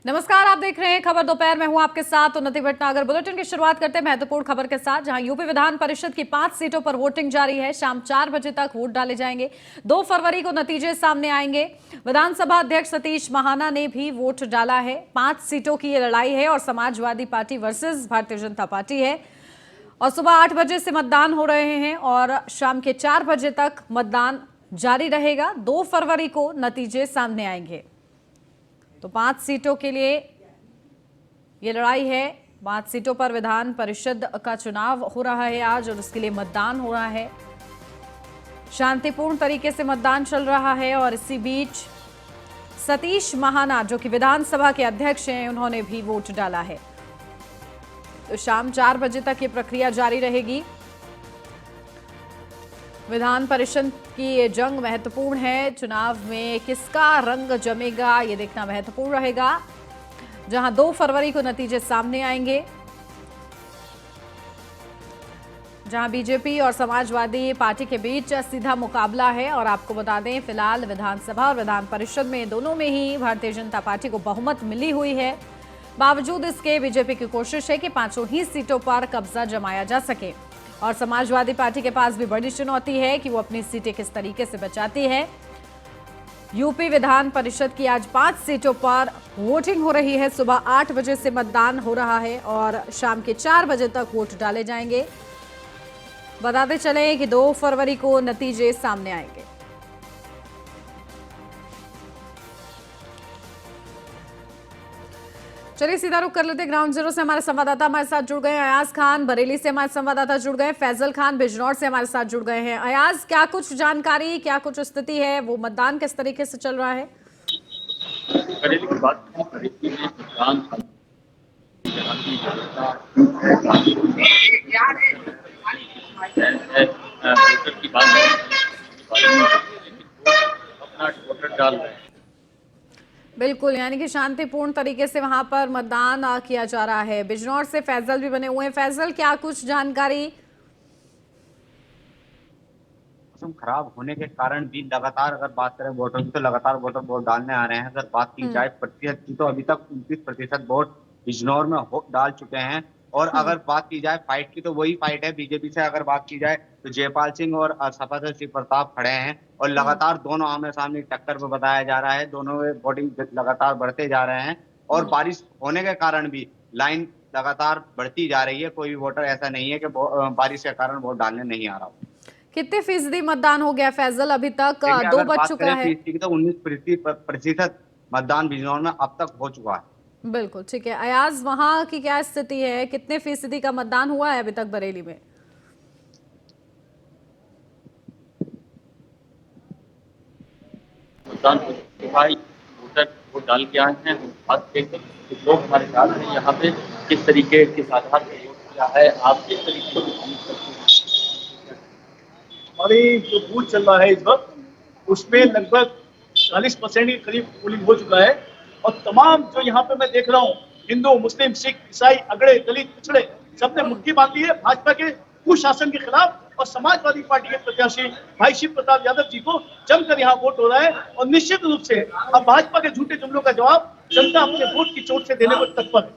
नमस्कार, आप देख रहे हैं खबर दोपहर में। हूं आपके साथ उन्नति भटनागर। बुलेटिन की शुरुआत करते हैं महत्वपूर्ण खबर के साथ, जहां यूपी विधान परिषद की 5 सीटों पर वोटिंग जारी है। शाम 4 बजे तक वोट डाले जाएंगे। 2 फरवरी को नतीजे सामने आएंगे। विधानसभा अध्यक्ष सतीश महाना ने भी वोट डाला है। 5 सीटों की ये लड़ाई है और Samajwadi party versus Bharatiya Janata party है। और सुबह 8 बजे से मतदान हो रहे हैं और शाम के 4 बजे तक मतदान जारी रहेगा। 2 फरवरी को नतीजे सामने आएंगे। तो 5 सीटों के लिए ये लड़ाई है। 5 सीटों पर विधान परिषद का चुनाव हो रहा है आज, और उसके लिए मतदान हो रहा है। शांतिपूर्ण तरीके से मतदान चल रहा है। और इसी बीच सतीश महाना, जो कि विधानसभा के अध्यक्ष हैं, उन्होंने भी वोट डाला है। तो शाम 4 बजे तक ये प्रक्रिया जारी रहेगी। विधान परिषद की ये जंग महत्वपूर्ण है। चुनाव में किसका रंग जमेगा, ये देखना महत्वपूर्ण रहेगा। जहां 2 फरवरी को नतीजे सामने आएंगे, जहां बीजेपी और समाजवादी पार्टी के बीच सीधा मुकाबला है। और आपको बता दें, फिलहाल विधानसभा और विधान परिषद में दोनों में ही भारतीय जनता पार्टी को बहुमत मिली हुई है। बावजूद इसके बीजेपी की कोशिश है कि 5 ही सीटों पर कब्जा जमाया जा सके। और समाजवादी पार्टी के पास भी बड़ी चुनौती है कि वो अपनी सीटें किस तरीके से बचाती है। यूपी विधान परिषद की आज 5 सीटों पर वोटिंग हो रही है। सुबह 8 बजे से मतदान हो रहा है और शाम के 4 बजे तक वोट डाले जाएंगे। बताते चले कि 2 फरवरी को नतीजे सामने आएंगे। चलिए सीधा रुख कर लेते। ग्राउंड जीरो से हमारे संवाददाता हमारे साथ जुड़ गए हैं। अयाज खान बरेली से हमारे संवाददाता जुड़ गए हैं। फैजल खान बिजनौर से हमारे साथ जुड़ गए हैं। अयाज, क्या कुछ जानकारी, क्या कुछ स्थिति है, वो मतदान किस तरीके से चल रहा है? बरेली की बात करें, बरेली में मतदान वोटर की बात अपना वोटर डाल रहे हैं। बिल्कुल, यानी कि शांतिपूर्ण तरीके से वहां पर मतदान किया जा रहा है। बिजनौर से फैजल भी बने हुए हैं। फैजल, क्या कुछ जानकारी? मौसम खराब होने के कारण भी लगातार अगर बात करें वोटरों की, तो लगातार वोटर वोट डालने आ रहे हैं। अगर बात की जाए प्रतिशत की, तो अभी तक 29% वोट बिजनौर में डाल चुके हैं। और अगर बात की जाए फाइट की, तो वही फाइट है बीजेपी से। अगर बात की जाए तो जयपाल सिंह और सपा से शिव प्रताप खड़े हैं और लगातार दोनों आमने सामने टक्कर में बताया जा रहा है। दोनों वोटिंग लगातार बढ़ते जा रहे हैं और बारिश होने के कारण भी लाइन लगातार बढ़ती जा रही है। कोई भी वोटर ऐसा नहीं है कि बारिश के कारण वोट डालने नहीं आ रहा। कितने फीसदी मतदान हो गया फैजल? अभी तक 2 बज चुका है। तो 19% मतदान बिजनौर में अब तक हो चुका है। बिल्कुल ठीक है। अयाज, वहां की क्या स्थिति है? कितने फीसदी का मतदान हुआ है अभी तक बरेली में? मतदान वोटर वोट डाल के आए हैं। बात देखें कि लोग हमारे साथ हैं यहाँ पे, किस तरीके के आधार पर वोट किया है, आप किस तरीके से हमारी जो बूथ चल रहा है इस वक्त, उसमें लगभग 40% के करीब पोलिंग हो चुका है। और तमाम जो यहाँ पे मैं देख रहा हूँ, हिंदू, मुस्लिम, सिख, ईसाई, अगड़े, दलित, पिछड़े, सबने मुट्ठी बांध ली है भाजपा के कुशासन के खिलाफ। और समाजवादी पार्टी के प्रत्याशी भाई शिव प्रताप यादव जी को जमकर यहाँ वोट हो रहा है। और निश्चित रूप से अब भाजपा के झूठे जुमलों का जवाब जनता अपने वोट की चोट से देने को तत्पर है।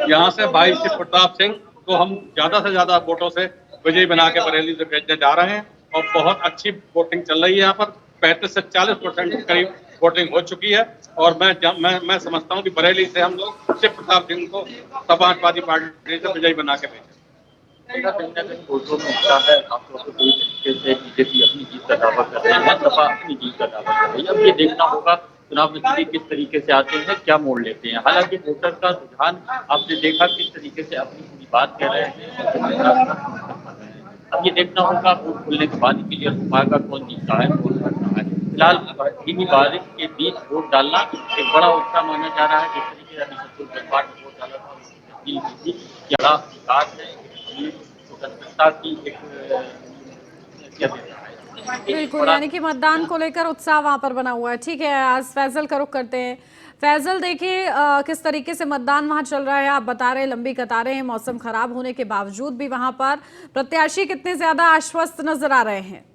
यहाँ से भाई शिव प्रताप सिंह को हम ज्यादा से ज्यादा वोटों से विजयी बना के बरेली से भेजने जा रहे हैं। और बहुत अच्छी वोटिंग चल रही है। यहाँ पर 35 से 40% के करीब वोटिंग हो चुकी है। और मैं समझता हूँ कि बरेली से हम लोग शिव प्रताप सिंह को समाजवादी पार्टी से विजयी बना के भेजें। वोटरों में उत्साह है। खासतौर पर पूरी तरीके से बीजेपी अपनी जीत का दावा कर रही है, सपा अपनी जीत का दावा कर रही है। अब ये देखना होगा चुनाव नतीजे किस तरीके से आते हैं, क्या मोड़ लेते हैं। हालांकि वोटर का रुझान आपने देखा किस तरीके से अपनी पूरी बात कह रहे हैं। अब ये देखना होगा वोट खुलने के बाद क्लियर हो पाएगा कौन जीतता है कौन हारता है। फिलहाल धीमी बारिश के बीच वोट डालना एक बड़ा उत्साह माना जा रहा है। जिस तरीके से अभी छत्तीसगढ़ में वोट डाला था, क्या विकास है, स्वतंत्रता की बिल्कुल, यानी कि मतदान को लेकर उत्साह वहां पर बना हुआ है। ठीक है, आज फैजल का रुख करते हैं। फैजल, देखिए किस तरीके से मतदान वहां चल रहा है। आप बता रहे हैं लंबी कतारें हैं, मौसम खराब होने के बावजूद भी वहां पर प्रत्याशी कितने ज्यादा आश्वस्त नजर आ रहे हैं?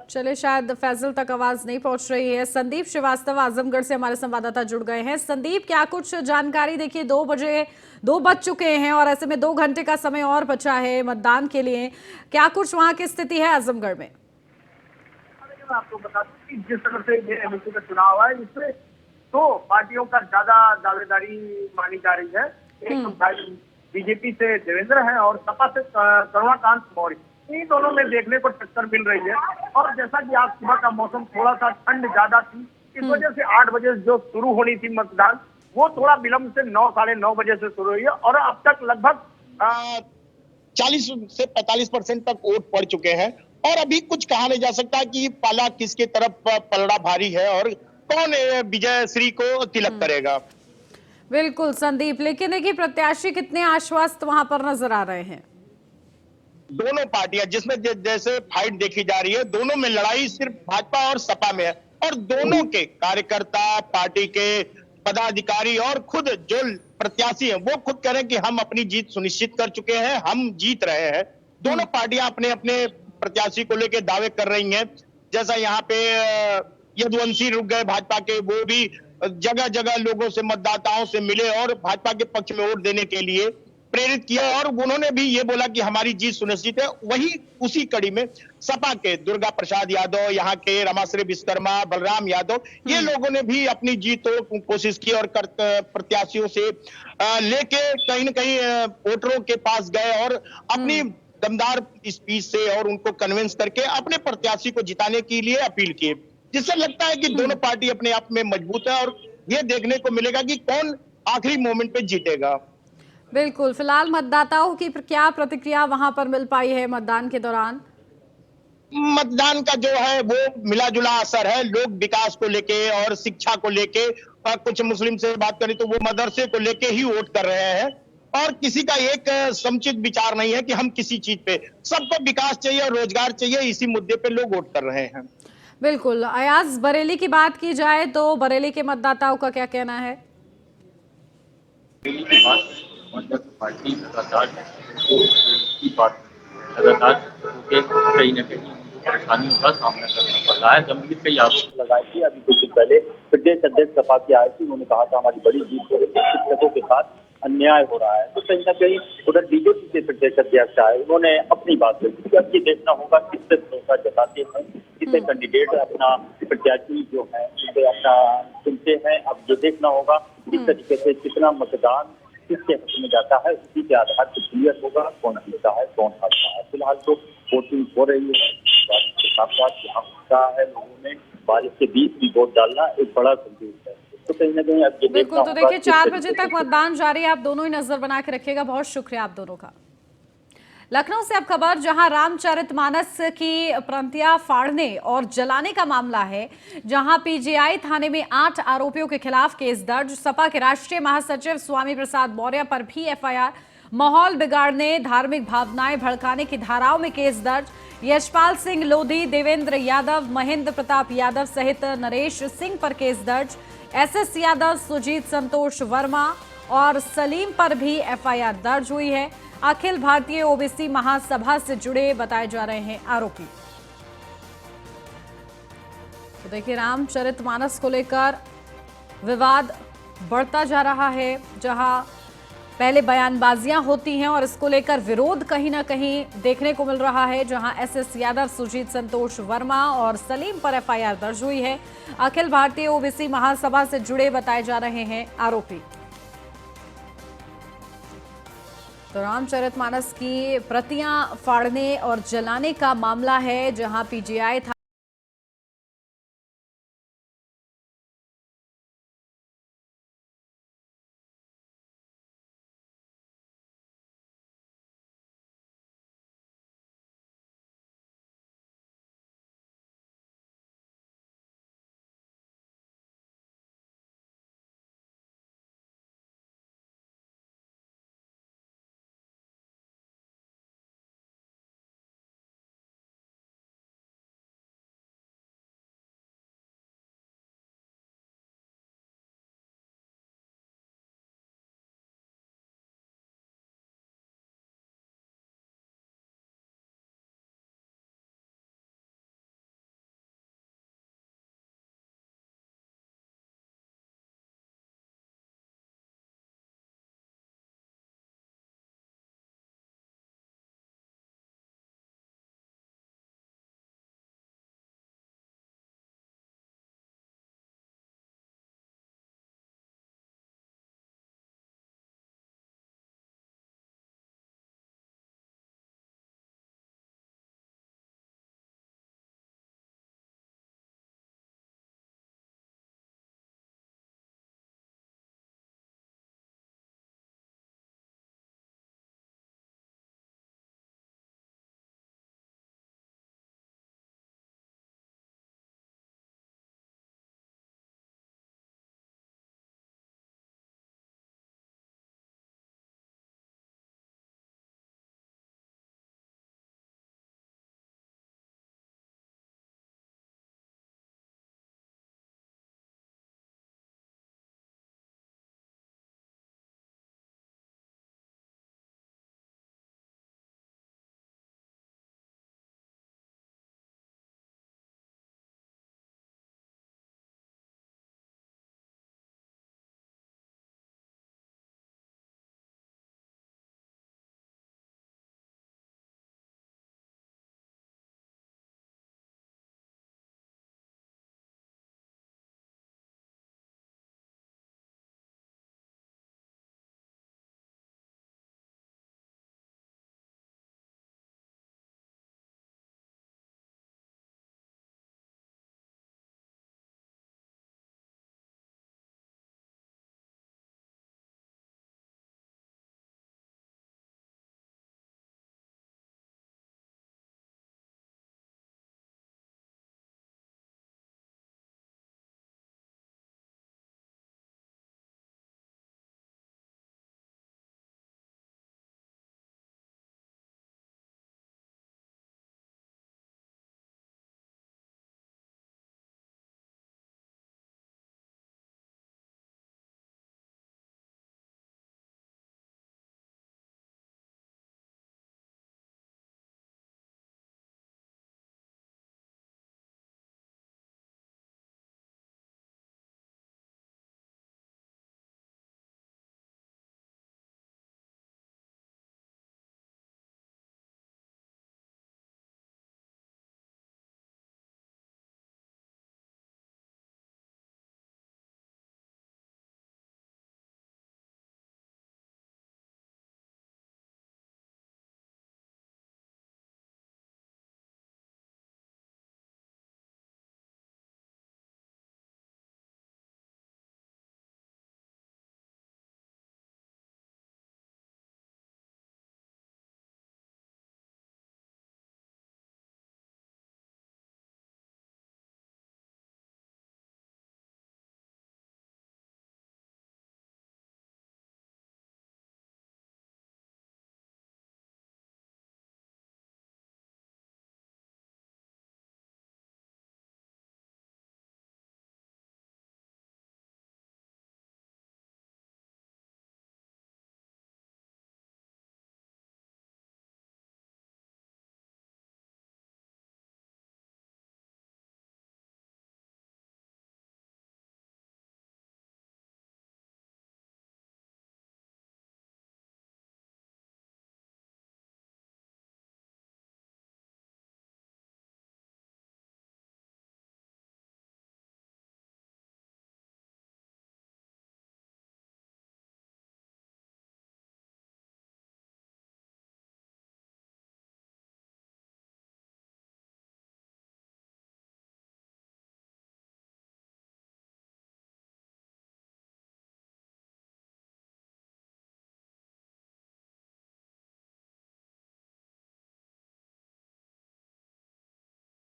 चले, शायद फैजल तक आवाज नहीं पहुंच रही है। संदीप श्रीवास्तव आजमगढ़ से हमारे संवाददाता जुड़ गए हैं। संदीप, क्या कुछ जानकारी? देखिए 2 बज चुके हैं और ऐसे में 2 घंटे का समय और बचा है मतदान के लिए। क्या कुछ वहां की स्थिति है आजमगढ़ में? मैं आपको बता दूं कि जिस तरह से ये एमएलसी का चुनाव है, इसमें 2 पार्टियों का ज्यादा दावेदारी मानी जा रही है। एक तो बीजेपी से देवेंद्र है और सपा से करुणाकांत मौर्य। इन दोनों में देखने को टक्कर मिल रही है। और जैसा कि आज सुबह का मौसम थोड़ा सा ठंड ज्यादा थी, इस वजह से 8 बजे जो शुरू होनी थी मतदान, वो थोड़ा विलंब से 9 साढ़े 9 बजे से शुरू हुई है और अब तक लगभग 40 से 45% तक वोट पड़ चुके हैं। और अभी कुछ कहा नहीं जा सकता कि पाला किसके तरफ पलड़ा भारी है और कौन विजय श्री को तिलक करेगा। बिल्कुल संदीप, लेकिन देखिए प्रत्याशी कितने आश्वस्त वहां पर नजर आ रहे हैं। दोनों पार्टियां जिसमें जैसे फाइट देखी जा रही है, दोनों में लड़ाई सिर्फ भाजपा और सपा में है। और दोनों के कार्यकर्ता, पार्टी के पदाधिकारी और खुद जो प्रत्याशी हैं, वो खुद कह रहे हैं कि हम अपनी जीत सुनिश्चित कर चुके हैं, हम जीत रहे हैं। दोनों पार्टियां अपने अपने प्रत्याशी को लेकर दावे कर रही हैं। जैसा यहाँ पे यदुवंशी रुक गए भाजपा के, वो भी जगह जगह लोगों से, मतदाताओं से मिले और भाजपा के पक्ष में वोट देने के लिए प्रेरित किया। और उन्होंने भी ये बोला कि हमारी जीत सुनिश्चित है। वही उसी कड़ी में सपा के दुर्गा प्रसाद यादव, यहाँ के रमाश्री विश्वकर्मा, बलराम यादव, ये लोगों ने भी अपनी जीत की कोशिश की और प्रत्याशियों से लेके कहीं न कहीं वोटरों के पास गए और अपनी दमदार स्पीच से और उनको कन्विंस करके अपने प्रत्याशी को जिताने के लिए अपील की, जिससे लगता है कि दोनों पार्टी अपने आप में मजबूत है और ये देखने को मिलेगा कि कौन आखिरी मोमेंट पे जीतेगा। बिल्कुल, फिलहाल मतदाताओं की क्या प्रतिक्रिया वहां पर मिल पाई है मतदान के दौरान? मतदान का जो है वो मिला जुला असर है। लोग विकास को लेके और शिक्षा को लेके, कुछ मुस्लिम से बात करें तो वो मदरसे को लेके ही वोट कर रहे हैं और किसी का एक समुचित विचार नहीं है कि हम किसी चीज पे, सबको विकास चाहिए और रोजगार चाहिए, इसी मुद्दे पे लोग वोट कर रहे हैं। बिल्कुल। अयाज, बरेली की बात की जाए तो बरेली के मतदाताओं का क्या कहना है? के बाद मतलब पार्टी लगातार की बात लगातार के कहीं न कहीं उनको परेशानियों का सामना करना पड़ रहा है। गंभीर कई आरोप लगाए थे। अभी कुछ दिन पहले प्रदेश अध्यक्ष सपा के आए थे, उन्होंने कहा था हमारी बड़ी जीत हो रही है, शिक्षकों के साथ अन्याय हो रहा है। तो कहीं न कहीं उधर बीजेपी के प्रदेश अध्यक्ष आए, उन्होंने अपनी बात रखी। अब ये देखना होगा किससे भरोसा जताते हैं, किसे कैंडिडेट अपना प्रत्याशी जो है उसे अपना चुनते हैं। अब ये देखना होगा किस तरीके से कितना मतदान किसके हक में जाता है, उसी के आधार पर क्लियर होगा कौन जीता है कौन हारता है। फिलहाल तो वोटिंग हो रही है, के साथ साथ यहाँ होता है लोगों में बारिश के बीच भी वोट डालना एक बड़ा संदेश है। तो कहीं ना कहीं अब ये बिल्कुल, तो देखिए 4 बजे तक मतदान जारी है। आप दोनों ही नजर बना के रखिएगा। बहुत शुक्रिया आप दोनों का। लखनऊ से अब खबर, जहां रामचरितमानस की प्रतियां फाड़ने और जलाने का मामला है, जहां पीजीआई थाने में 8 आरोपियों के खिलाफ केस दर्ज। सपा के राष्ट्रीय महासचिव स्वामी प्रसाद मौर्य पर भी एफआईआर। माहौल बिगाड़ने, धार्मिक भावनाएं भड़काने की धाराओं में केस दर्ज। यशपाल सिंह लोधी, देवेंद्र यादव, महेंद्र प्रताप यादव सहित नरेश सिंह पर केस दर्ज। एसएस यादव, सुजीत संतोष वर्मा और सलीम पर भी एफआईआर दर्ज हुई है। अखिल भारतीय ओबीसी महासभा से जुड़े बताए जा रहे हैं आरोपी। तो देखिए रामचरितमानस को लेकर विवाद बढ़ता जा रहा है, जहां पहले बयानबाजियां होती हैं और इसको लेकर विरोध कहीं ना कहीं देखने को मिल रहा है। जहां एसएस यादव, सुजीत संतोष वर्मा और सलीम पर एफआईआर दर्ज हुई है। अखिल भारतीय ओबीसी महासभा से जुड़े बताए जा रहे हैं आरोपी। तो रामचरितमानस की प्रतियां फाड़ने और जलाने का मामला है, जहां पीजीआई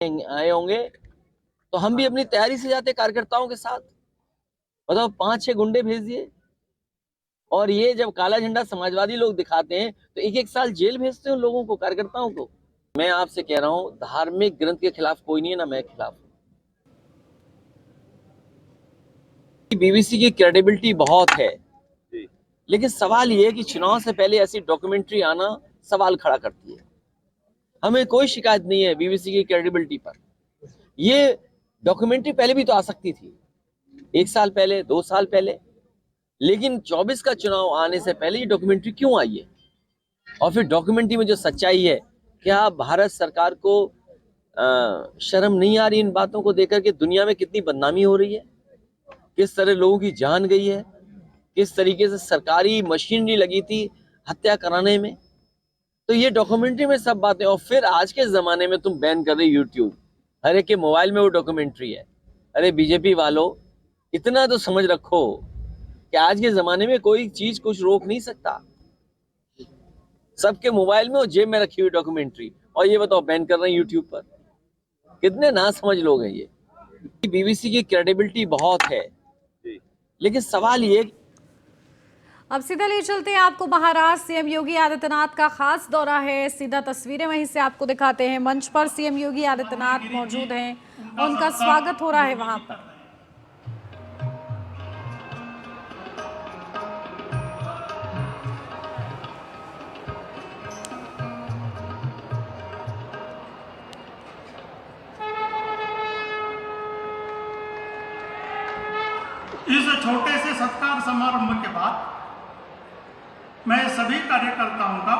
आए होंगे तो हम भी अपनी तैयारी से जाते कार्यकर्ताओं के साथ। बताओ 5-6 गुंडे भेज दिए, और ये जब काला झंडा समाजवादी लोग दिखाते हैं तो 1-1 साल जेल भेजते हैं उन लोगों को, कार्यकर्ताओं को। मैं आपसे कह रहा हूं, धार्मिक ग्रंथ के खिलाफ कोई नहीं है, ना मैं खिलाफ। बीबीसी की क्रेडिबिलिटी बहुत है, लेकिन सवाल ये है कि चुनाव से पहले ऐसी डॉक्यूमेंट्री आना सवाल खड़ा करती है। हमें कोई शिकायत नहीं है बीबीसी की क्रेडिबिलिटी पर। ये डॉक्यूमेंट्री पहले भी तो आ सकती थी, 1 साल पहले, 2 साल पहले, लेकिन 24 का चुनाव आने से पहले ये डॉक्यूमेंट्री क्यों आई है? और फिर डॉक्यूमेंट्री में जो सच्चाई है, क्या भारत सरकार को शर्म नहीं आ रही इन बातों को देखकर कि दुनिया में कितनी बदनामी हो रही है, किस तरह लोगों की जान गई है, किस तरीके से सरकारी मशीनरी लगी थी हत्या कराने में? तो ये डॉक्यूमेंट्री में सब बातें। और फिर आज के जमाने में तुम बैन कर रहे यूट्यूब, हर एक के मोबाइल में वो डॉक्यूमेंट्री है। अरे बीजेपी वालों, इतना तो समझ रखो कि आज के जमाने में कोई चीज कुछ रोक नहीं सकता। सबके मोबाइल में और जेब में रखी हुई डॉक्यूमेंट्री, और ये बताओ बैन कर रहे हैं यूट्यूब पर। कितने ना समझ लोग हैं ये। बीबीसी की क्रेडिबिलिटी बहुत है, लेकिन सवाल ये। अब सीधा ले चलते हैं आपको महाराष्ट्र। सीएम योगी आदित्यनाथ का खास दौरा है, सीधा तस्वीरें वहीं से आपको दिखाते हैं। मंच पर सीएम योगी आदित्यनाथ मौजूद हैं, उनका स्वागत हो रहा है वहां पर। इस छोटे से सत्कार समारंभ के बाद मैं सभी कार्यकर्ताओं का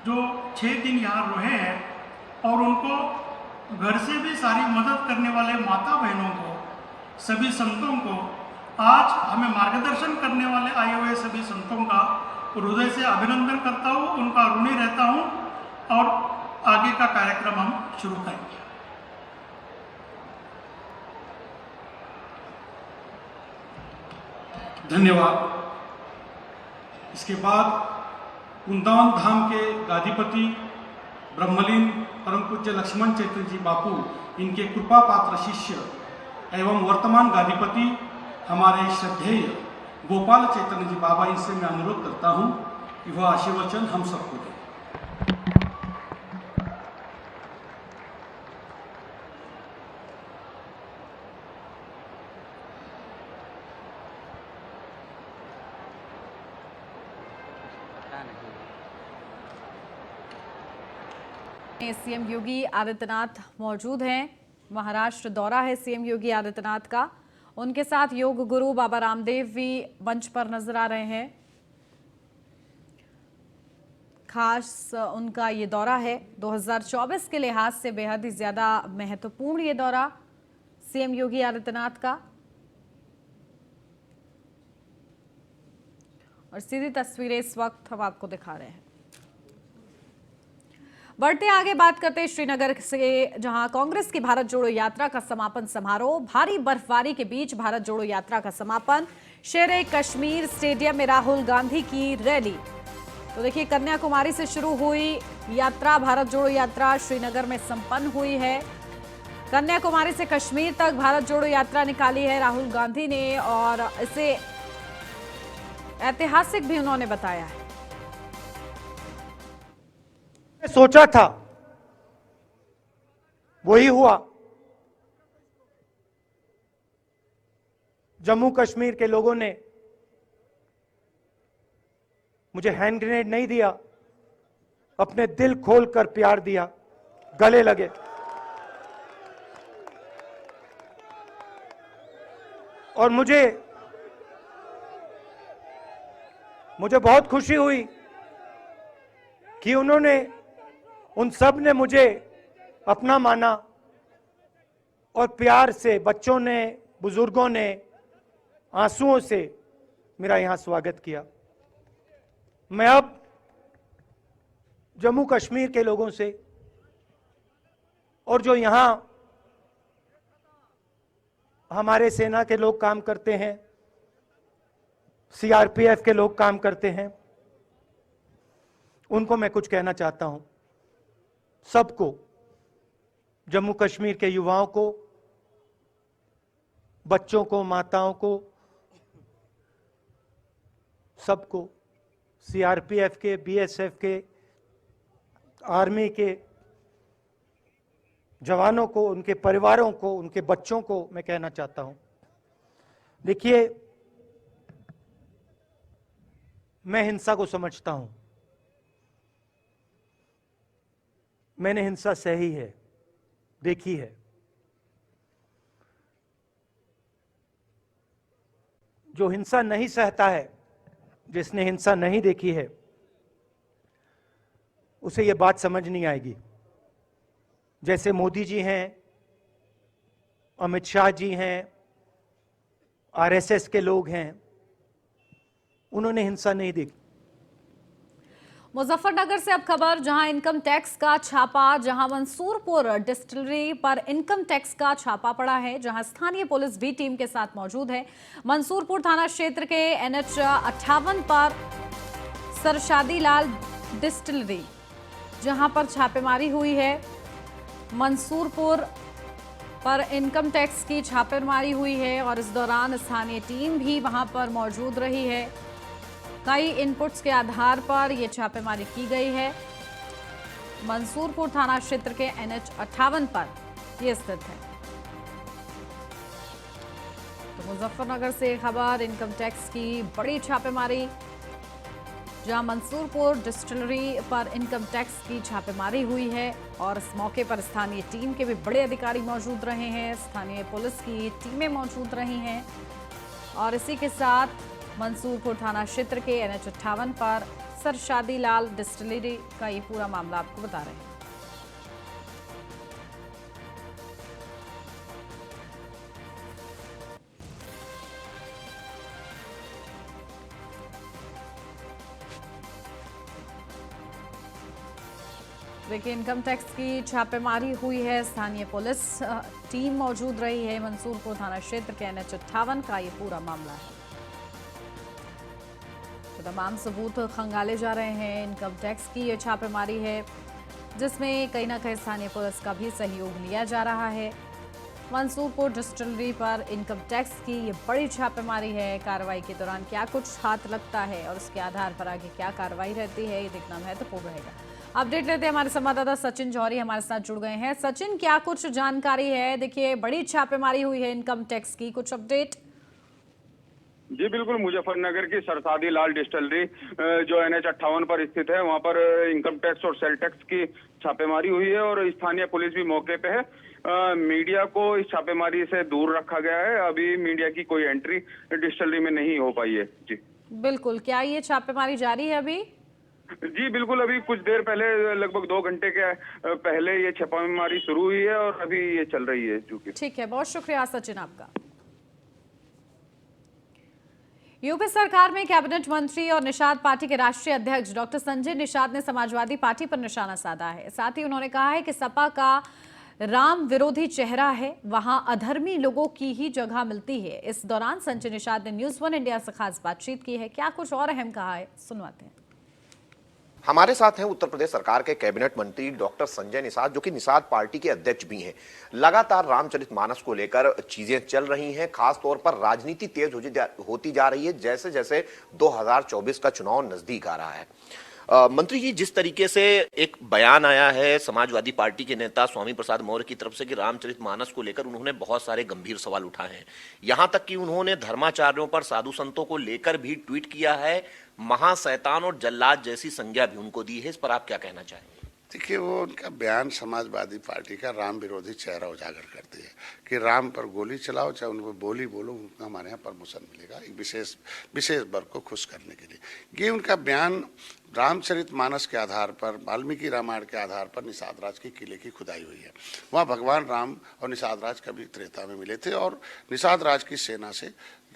जो 6 दिन यहाँ रहे हैं और उनको घर से भी सारी मदद करने वाले माता बहनों को, सभी संतों को, आज हमें मार्गदर्शन करने वाले आए हुए सभी संतों का हृदय से अभिनंदन करता हूँ, उनका ऋणी रहता हूँ, और आगे का कार्यक्रम हम शुरू करेंगे। धन्यवाद। इसके बाद वृंदावन धाम के गादीपति ब्रह्मलीन परम पूज्य लक्ष्मण चैत्र जी बापू, इनके कृपा पात्र शिष्य एवं वर्तमान गादीपति हमारे श्रद्धेय गोपाल चैतन्य जी बाबा, इनसे मैं अनुरोध करता हूं कि वह आशीर्वचन हम सबको दें। सीएम योगी आदित्यनाथ मौजूद हैं, महाराष्ट्र दौरा है सीएम योगी आदित्यनाथ का। उनके साथ योग गुरु बाबा रामदेव भी मंच पर नजर आ रहे हैं। खास उनका ये दौरा है 2024 के लिहाज से बेहद ही ज्यादा महत्वपूर्ण ये दौरा सीएम योगी आदित्यनाथ का। और सीधी तस्वीरें इस वक्त हम आपको दिखा रहे हैं। बढ़ते आगे बात करते हैं श्रीनगर से, जहां कांग्रेस की भारत जोड़ो यात्रा का समापन समारोह। भारी बर्फबारी के बीच भारत जोड़ो यात्रा का समापन। शेर कश्मीर स्टेडियम में राहुल गांधी की रैली। तो देखिए, कन्याकुमारी से शुरू हुई यात्रा, भारत जोड़ो यात्रा श्रीनगर में संपन्न हुई है। कन्याकुमारी से कश्मीर तक भारत जोड़ो यात्रा निकाली है राहुल गांधी ने, और इसे ऐतिहासिक भी उन्होंने बताया है। सोचा था वही हुआ। जम्मू कश्मीर के लोगों ने मुझे हैंड ग्रेनेड नहीं दिया, अपने दिल खोलकर प्यार दिया, गले लगे। और मुझे बहुत खुशी हुई कि उन्होंने, उन सब ने मुझे अपना माना, और प्यार से बच्चों ने, बुजुर्गों ने आंसुओं से मेरा यहां स्वागत किया। मैं अब जम्मू कश्मीर के लोगों से, और जो यहां हमारे सेना के लोग काम करते हैं, सीआरपीएफ के लोग काम करते हैं, उनको मैं कुछ कहना चाहता हूं। सबको जम्मू कश्मीर के युवाओं को, बच्चों को, माताओं को, सबको, सीआरपीएफ के, बीएसएफ के, आर्मी के जवानों को, उनके परिवारों को, उनके बच्चों को मैं कहना चाहता हूं, देखिए, मैं हिंसा को समझता हूं। मैंने हिंसा सही है, देखी है। जो हिंसा नहीं सहता है, जिसने हिंसा नहीं देखी है, उसे यह बात समझ नहीं आएगी। जैसे मोदी जी हैं, अमित शाह जी हैं, आरएसएस के लोग हैं, उन्होंने हिंसा नहीं देखी। मुजफ्फरनगर से अब खबर, जहां इनकम टैक्स का छापा, जहां मंसूरपुर डिस्टिलरी पर इनकम टैक्स का छापा पड़ा है, जहां स्थानीय पुलिस भी टीम के साथ मौजूद है। मंसूरपुर थाना क्षेत्र के NH 58 पर सरशादी लाल डिस्टिलरी, जहां पर छापेमारी हुई है। मंसूरपुर पर इनकम टैक्स की छापेमारी हुई है और इस दौरान स्थानीय टीम भी वहां पर मौजूद रही है। कई इनपुट्स के आधार पर यह छापेमारी की गई है। मंसूरपुर थाना क्षेत्र के NH 58 पर यह स्थित है। तो मुजफ्फरनगर से खबर, इनकम टैक्स की बड़ी छापेमारी, जहां मंसूरपुर डिस्टिलरी पर इनकम टैक्स की छापेमारी हुई है और इस मौके पर स्थानीय टीम के भी बड़े अधिकारी मौजूद रहे हैं, स्थानीय पुलिस की टीमें मौजूद रही हैं और इसी के साथ मंसूरपुर थाना क्षेत्र के NH 58 पर सरशादी लाल डिस्टिलरी का ये पूरा मामला आपको बता रहे हैं। देखिए, इनकम टैक्स की छापेमारी हुई है, स्थानीय पुलिस टीम मौजूद रही है। मंसूरपुर थाना क्षेत्र के NH 58 का ये पूरा मामला है। तो तमाम सबूत खंगाले जा रहे हैं। इनकम टैक्स की ये छापेमारी है, जिसमें कहीं ना कहीं स्थानीय पुलिस का भी सहयोग लिया जा रहा है। मंसूरपुर डिस्टिलरी पर इनकम टैक्स की ये बड़ी छापेमारी है। कार्रवाई के दौरान क्या कुछ हाथ लगता है और उसके आधार पर आगे क्या कार्रवाई रहती है, ये देखना महत्वपूर्ण रहेगा। अपडेट लेते हैं, हमारे संवाददाता सचिन जौहरी हमारे साथ जुड़ गए हैं। सचिन, क्या कुछ जानकारी है? देखिए, बड़ी छापेमारी हुई है इनकम टैक्स की, कुछ अपडेट? जी बिल्कुल, मुजफ्फरनगर की सरसादी लाल डिस्टिलरी जो NH 58 पर स्थित है, वहां पर इनकम टैक्स और सेल टैक्स की छापेमारी हुई है और स्थानीय पुलिस भी मौके पे है। मीडिया को इस छापेमारी से दूर रखा गया है। अभी मीडिया की कोई एंट्री डिस्टिलरी में नहीं हो पाई है। जी बिल्कुल, क्या ये छापेमारी जारी है अभी? जी बिल्कुल, अभी कुछ देर पहले, लगभग 2 घंटे के पहले ये छापेमारी शुरू हुई है और अभी ये चल रही है। चूंकि ठीक है, बहुत शुक्रिया सचिन आपका। यूपी सरकार में कैबिनेट मंत्री और निषाद पार्टी के राष्ट्रीय अध्यक्ष डॉक्टर संजय निषाद ने समाजवादी पार्टी पर निशाना साधा है। साथ ही उन्होंने कहा है कि सपा का राम विरोधी चेहरा है, वहां अधर्मी लोगों की ही जगह मिलती है। इस दौरान संजय निषाद ने न्यूज़ 1 इंडिया से खास बातचीत की है। क्या कुछ और अहम कहा है, सुनवाते हैं। हमारे साथ हैं उत्तर प्रदेश सरकार के कैबिनेट मंत्री डॉक्टर संजय निषाद, जो कि निषाद पार्टी के अध्यक्ष भी हैं। लगातार रामचरितमानस को लेकर चीजें चल रही हैं, खास तौर पर राजनीति तेज होती जा रही है जैसे जैसे 2024 का चुनाव नजदीक आ रहा है। मंत्री जी, जिस तरीके से एक बयान आया है समाजवादी पार्टी के नेता स्वामी प्रसाद मौर्य की तरफ से कि रामचरितमानस को लेकर उन्होंने बहुत सारे गंभीर सवाल उठाए हैं, यहां तक कि उन्होंने धर्माचार्यों पर, साधु संतों को लेकर भी ट्वीट किया है, महाशैतान और जल्लाद जैसी संज्ञा भी उनको दी है। इस पर आप क्या कहना चाहेंगे? देखिए, वो उनका बयान समाजवादी पार्टी का राम विरोधी चेहरा उजागर करती है कि राम पर गोली चलाओ, चाहे उनको बोली बोलो, उनको हमारे यहाँ प्रमोशन मिलेगा, एक विशेष वर्ग को खुश करने के लिए। ये उनका बयान रामचरितमानस के आधार पर, वाल्मीकि रामायण के आधार पर निषाद राज के किले की खुदाई हुई है। वहाँ भगवान राम और निषाद राज कभी त्रेता में मिले थे और निषाद राज की सेना से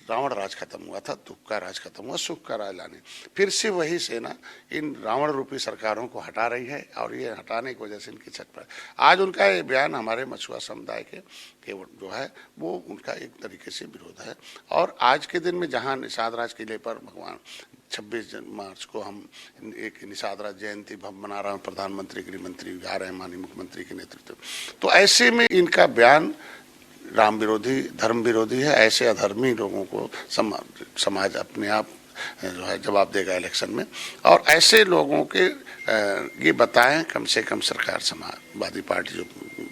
रावण राज खत्म हुआ था, दुख का राज खत्म हुआ, सुख का राज लाने फिर से वही सेना इन रावण रूपी सरकारों को हटा रही है और ये हटाने की वजह से इनकी छट पर आज उनका ये बयान हमारे मछुआ समुदाय के जो है वो उनका एक तरीके से विरोध है। और आज के दिन में जहाँ निषाद राज किले पर भगवान 26 मार्च को हम एक निषाद राज जयंती मना रहे हैं, प्रधानमंत्री गृह मंत्री जा रहे हैं माननीय मुख्यमंत्री के नेतृत्व। तो ऐसे में इनका बयान राम विरोधी, धर्म विरोधी है। ऐसे अधर्मी लोगों को समाज अपने आप जो है जवाब देगा इलेक्शन में। और ऐसे लोगों के ये बताएं कम से कम सरकार समाजवादी पार्टी जो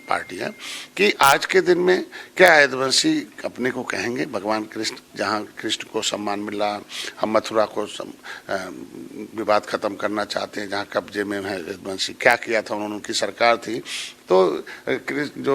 पार्टी है कि आज के दिन में क्या यदुवंशी अपने को कहेंगे भगवान कृष्ण, जहाँ कृष्ण को सम्मान मिल रहा, हम मथुरा को विवाद खत्म करना चाहते हैं, जहाँ कब्जे में है यदुवंशी। क्या किया था उन्होंने, उनकी सरकार थी तो जो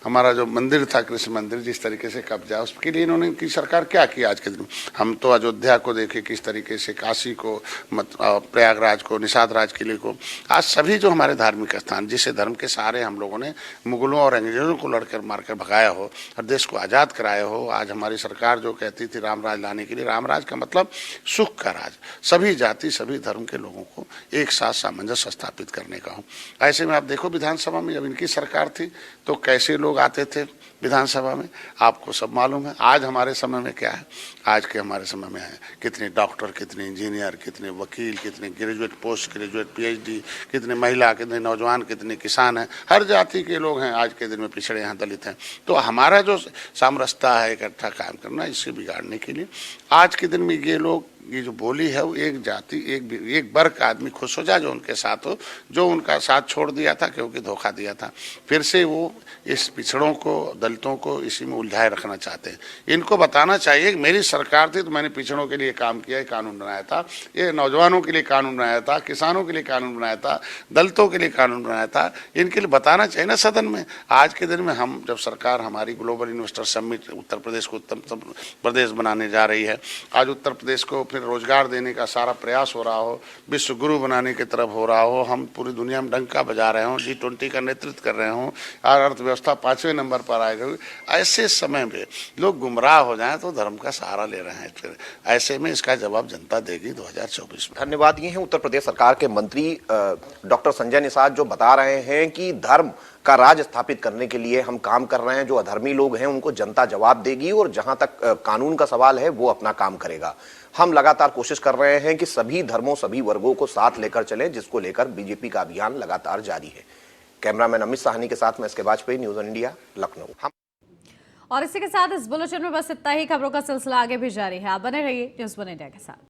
हमारा जो मंदिर था कृष्ण मंदिर जिस तरीके से कब्जा, उसके लिए इन्होंने की सरकार क्या किया आज के दिन। हम तो अयोध्या को देखे किस तरीके से, काशी को, प्रयागराज को, निषाद राज किले को, आज सभी जो हमारे धार्मिक स्थान जिसे धर्म के सहारे हम लोगों ने मुगलों और अंग्रेजों को लड़कर मारकर भगाया हो और देश को आज़ाद कराया हो। आज हमारी सरकार जो कहती थी राम राज लाने के लिए, राम राज का मतलब सुख का राज, सभी जाति सभी धर्म के लोगों को एक साथ सामंजस्य स्थापित करने का हो। ऐसे में आप देखो विधानसभा में जब इनकी सरकार थी तो कैसे लोग आते थे विधानसभा में, आपको सब मालूम है। आज हमारे समय में क्या है, आज के हमारे समय में है कितने डॉक्टर, कितने इंजीनियर, कितने वकील, कितने ग्रेजुएट, पोस्ट ग्रेजुएट, पीएचडी, कितने महिला, कितने नौजवान, कितने किसान हैं, हर जाति के लोग हैं आज के दिन में, पिछड़े हैं, दलित हैं। तो हमारा जो सामरसता है इकट्ठा कायम करना, इसे बिगाड़ने के लिए आज के दिन में ये लोग, ये जो बोली है वो एक जाति एक वर्ग का आदमी खुश हो जाए जो उनके साथ हो, जो उनका साथ छोड़ दिया था क्योंकि धोखा दिया था, फिर से वो इस पिछड़ों को, दलितों को इसी में उलझाए रखना चाहते हैं। इनको बताना चाहिए कि मेरी सरकार थी तो मैंने पिछड़ों के लिए काम किया, कानून बनाया था, ये नौजवानों के लिए कानून बनाया था, किसानों के लिए कानून बनाया था, दलितों के लिए कानून बनाया था। इनके लिए बताना चाहिए ना सदन में। आज के दिन में हम जब सरकार हमारी global investor summit Uttar Pradesh को उत्तम प्रदेश बनाने जा रही है, आज उत्तर प्रदेश को रोजगार देने का सारा प्रयास हो रहा हो, विश्व गुरु बनाने की तरफ हो रहा हो, हम पूरी दुनिया में डंका बजा रहे हो, G20 का नेतृत्व कर रहे हो और अर्थव्यवस्था 5वें नंबर पर आ गई, ऐसे समय में लोग गुमराह हो जाएं तो धर्म का सहारा ले रहे हैं। फिर ऐसे में इसका जवाब जनता देगी 2024 में। धन्यवाद। ये हैं उत्तर प्रदेश सरकार के मंत्री डॉक्टर संजय निषाद जो बता रहे हैं कि धर्म का राज स्थापित करने के लिए हम काम कर रहे हैं। जो अधर्मी लोग हैं उनको जनता जवाब देगी और जहां तक कानून का सवाल है वो अपना काम करेगा। हम लगातार कोशिश कर रहे हैं कि सभी धर्मों, सभी वर्गों को साथ लेकर चलें, जिसको लेकर बीजेपी का अभियान लगातार जारी है। कैमरामैन अमित साहनी के साथ मैं इसके Vajpayee, news on India, Lucknow. और इसी के साथ इस बुलेटिन में बस इतना ही। खबरों का सिलसिला आगे भी जारी है। आप बने रहिए न्यूज़ ऑन इंडिया के साथ।